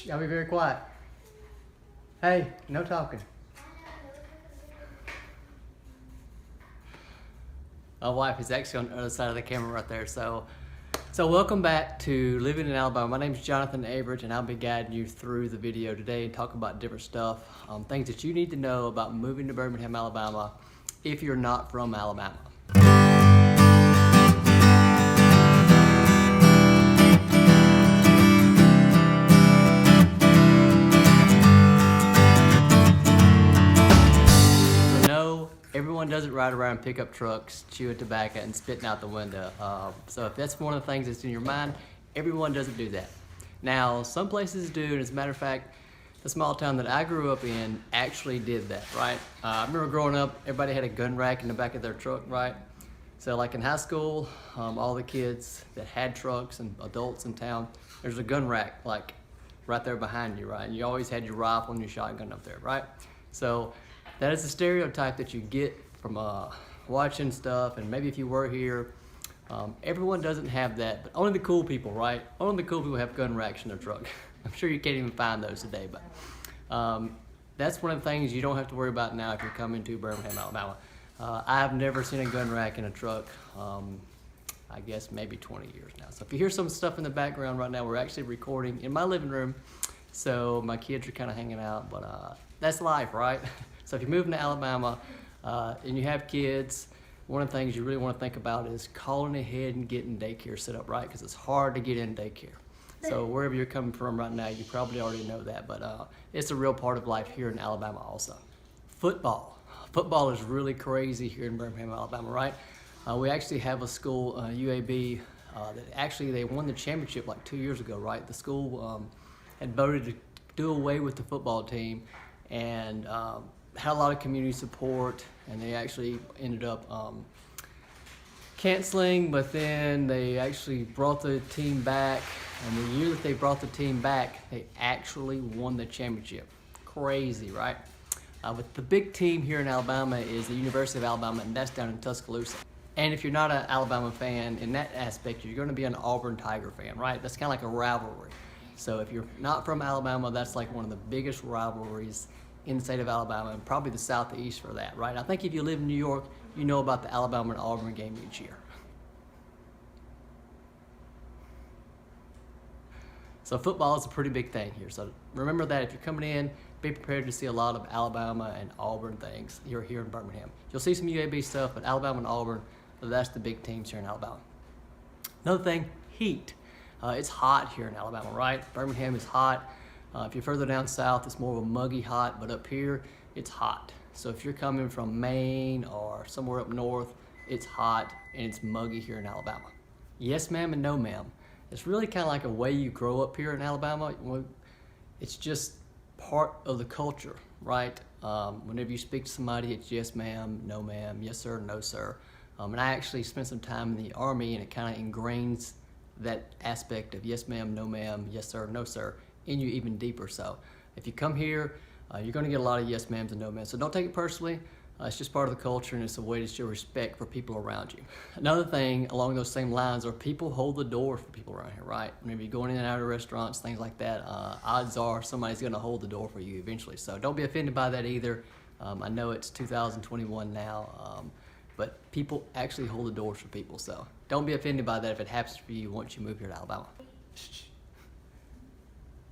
Y'all be very quiet. Hey, no talking. My wife is actually on the other side of the camera right there. So welcome back to Living in Alabama. My name is Jonathan Averett, and I'll be guiding you through the video today and talk about different stuff, things that you need to know about moving to Birmingham, Alabama, if you're not from Alabama. Everyone doesn't ride around pickup trucks, chewing tobacco and spitting out the window. So if that's one of the things that's in your mind, everyone doesn't do that. Now, some places do, and as a matter of fact, the small town that I grew up in actually did that, right? I remember growing up, everybody had a gun rack in the back of their truck, right? So like in high school, all the kids that had trucks and adults in town, there's a gun rack like right there behind you, right? And you always had your rifle and your shotgun up there, right? So that is a stereotype that you get from watching stuff, and maybe if you were here, everyone doesn't have that, but only the cool people, right? Only the cool people have gun racks in their truck. I'm sure you can't even find those today, but that's one of the things you don't have to worry about now if you're coming to Birmingham, Alabama. I've never seen a gun rack in a truck, I guess maybe 20 years now. So if you hear some stuff in the background right now, we're actually recording in my living room, so my kids are kind of hanging out, but that's life, right? So if you're moving to Alabama and you have kids, one of the things you really want to think about is calling ahead and getting daycare set up right, because it's hard to get in daycare. So wherever you're coming from right now, you probably already know that, but it's a real part of life here in Alabama also. Football. Football is really crazy here in Birmingham, Alabama, right? We actually have a school, UAB, that actually they won the championship like 2 years ago, right? The school had voted to do away with the football team, and had a lot of community support, and they actually ended up canceling, but then they actually brought the team back, and the year that they brought the team back, they actually won the championship. Crazy, right? But the big team here in Alabama is the University of Alabama, and that's down in Tuscaloosa. And if you're not an Alabama fan, in that aspect, you're going to be an Auburn Tiger fan, right? That's kind of like a rivalry. So if you're not from Alabama, that's like one of the biggest rivalries in the state of Alabama, and probably the Southeast for that, right? I think if you live in New York, you know about the Alabama and Auburn game each year. So football is a pretty big thing here. So remember that if you're coming in, be prepared to see a lot of Alabama and Auburn things here in Birmingham. You'll see some UAB stuff, but Alabama and Auburn, that's the big teams here in Alabama. Another thing, heat. It's hot here in Alabama, right? Birmingham is hot. If you're further down south, it's more of a muggy hot, but up here, it's hot. So if you're coming from Maine or somewhere up north, it's hot and it's muggy here in Alabama. Yes, ma'am, and no, ma'am. It's really kind of like a way you grow up here in Alabama. It's just part of the culture, right? Whenever you speak to somebody, it's yes, ma'am, no, ma'am, yes, sir, no, sir. And I actually spent some time in the Army, and it kind of ingrains that aspect of yes, ma'am, no, ma'am, yes, sir, no, sir, in you even deeper. So if you come here, you're going to get a lot of yes ma'ams and no ma'ams. So don't take it personally. It's just part of the culture, and it's a way to show respect for people around you. Another thing along those same lines are people hold the door for people around here, right? Whenever you're going in and out of restaurants, things like that, odds are somebody's going to hold the door for you eventually. So don't be offended by that either. I know it's 2021 now, but people actually hold the doors for people. So don't be offended by that if it happens for you once you move here to Alabama.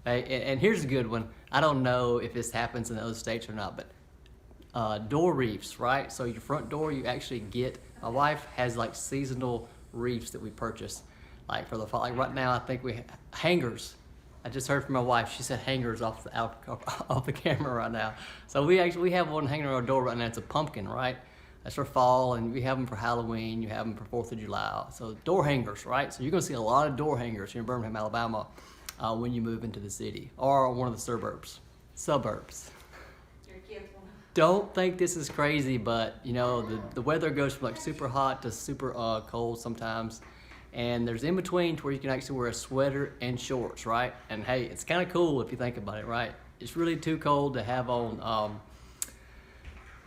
Hey, and here's a good one. I don't know if this happens in other states or not, but door reefs, right? So your front door, you actually get, my wife has like seasonal reefs that we purchase, like for the fall. Like right now, I think we have hangers. I just heard from my wife, she said hangers off the camera right now. So we have one hanging on our door right now. It's a pumpkin, right? That's for fall, and we have them for Halloween. You have them for 4th of July. So door hangers, right? So you're gonna see a lot of door hangers here in Birmingham, Alabama, when you move into the city or one of the suburbs. Don't think this is crazy, but you know the weather goes from like super hot to super cold sometimes, and there's in between to where you can actually wear a sweater and shorts, right? And hey, it's kind of cool if you think about it, right? It's really too cold to have on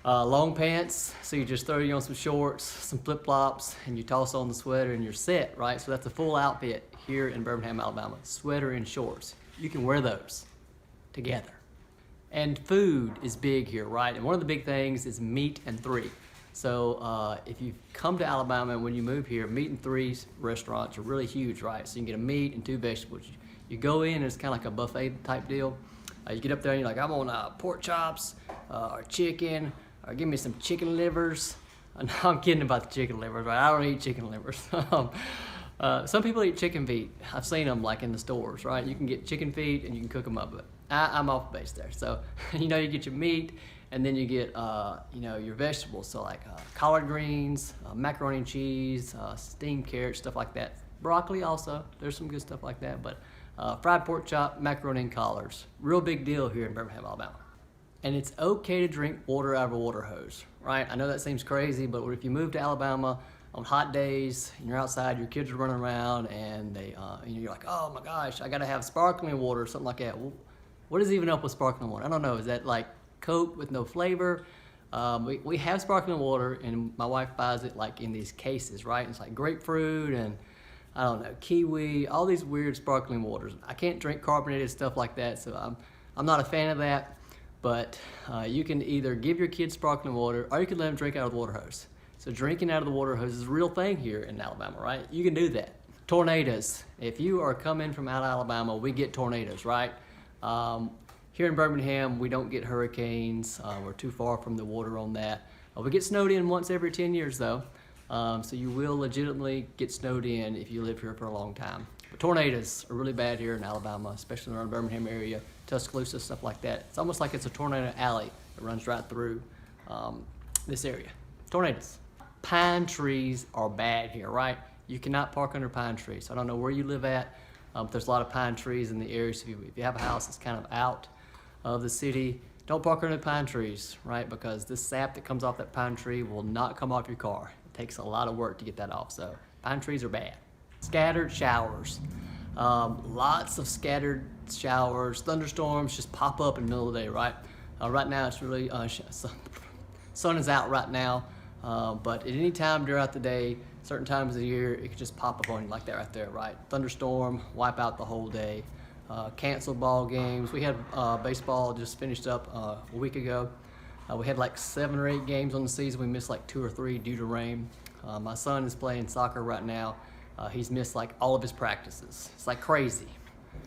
long pants, so you just throw you on some shorts, some flip-flops, and you toss on the sweater and you're set, right? So that's a full outfit here in Birmingham, Alabama. Sweater and shorts. You can wear those. together. And food is big here, right? And one of the big things is meat and three. So if you come to Alabama and when you move here, meat and three restaurants are really huge, right? So you can get a meat and 2 vegetables. You go in and it's kind of like a buffet type deal. You get up there and you're like, I'm on pork chops or chicken, or give me some chicken livers. No, I'm kidding about the chicken livers, right? I don't eat chicken livers. Some people eat chicken feet. I've seen them like in the stores, right? You can get chicken feet and you can cook them up, but I'm off base there. So, you get your meat and then you get, your vegetables. So like collard greens, macaroni and cheese, steamed carrots, stuff like that. Broccoli also, there's some good stuff like that, but fried pork chop, macaroni and collards. Real big deal here in Birmingham, Alabama. And it's okay to drink water out of a water hose, right? I know that seems crazy, but if you move to Alabama on hot days and you're outside, your kids are running around and you're like, oh my gosh, I gotta have sparkling water or something like that. Well, what is even up with sparkling water? I don't know, is that like Coke with no flavor? We have sparkling water and my wife buys it like in these cases, right? It's like grapefruit and I don't know, kiwi, all these weird sparkling waters. I can't drink carbonated stuff like that, so I'm not a fan of that. But you can either give your kids sparkling water or you can let them drink out of the water hose. So drinking out of the water hose is a real thing here in Alabama, right? You can do that. Tornadoes. If you are coming from out of Alabama, we get tornadoes, right? Here in Birmingham, we don't get hurricanes. We're too far from the water on that. We get snowed in once every 10 years though. So you will legitimately get snowed in if you live here for a long time. But tornadoes are really bad here in Alabama, especially around the Birmingham area, Tuscaloosa, stuff like that. It's almost like it's a tornado alley that runs right through this area. Tornadoes. Pine trees are bad here, right? You cannot park under pine trees. I don't know where you live at, but there's a lot of pine trees in the area. So if you have a house that's kind of out of the city, don't park under pine trees, right? Because this sap that comes off that pine tree will not come off your car. It takes a lot of work to get that off, so pine trees are bad. Scattered showers. Lots of scattered showers. Thunderstorms just pop up in the middle of the day, right? Right now it's really, sun is out right now, but at any time throughout the day, certain times of the year, it could just pop up on you like that right there, right? Thunderstorm, wipe out the whole day. Canceled ball games. We had baseball just finished up a week ago. We had like 7 or 8 games on the season. We missed like 2 or 3 due to rain. My son is playing soccer right now. He's missed like all of his practices. It's like crazy.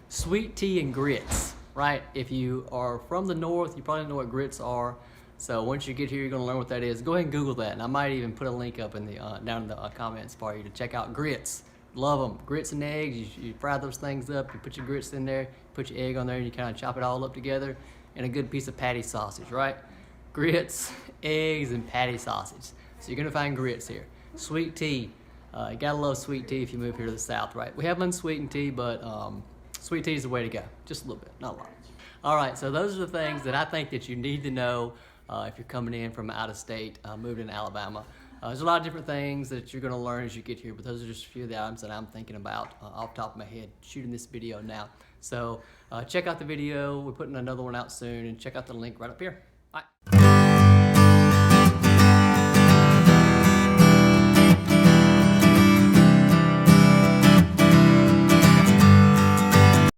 Sweet tea and grits, right? If you are from the north, you probably know what grits are. So once you get here, you're gonna learn what that is. Go ahead and Google that, and I might even put a link up in the down in the comments for you to check out grits. Love them. Grits and eggs, you fry those things up, you put your grits in there, put your egg on there, and you kind of chop it all up together, and a good piece of patty sausage, right? Grits, eggs, and patty sausage. So you're gonna find grits here. Sweet tea. You gotta love sweet tea if you move here to the south, right? We have unsweetened tea, but sweet tea is the way to go. Just a little bit, not a lot. All right, so those are the things that I think that you need to know if you're coming in from out of state, moving to Alabama. There's a lot of different things that you're gonna learn as you get here, but those are just a few of the items that I'm thinking about off the top of my head, shooting this video now. So check out the video. We're putting another one out soon, and check out the link right up here. Bye.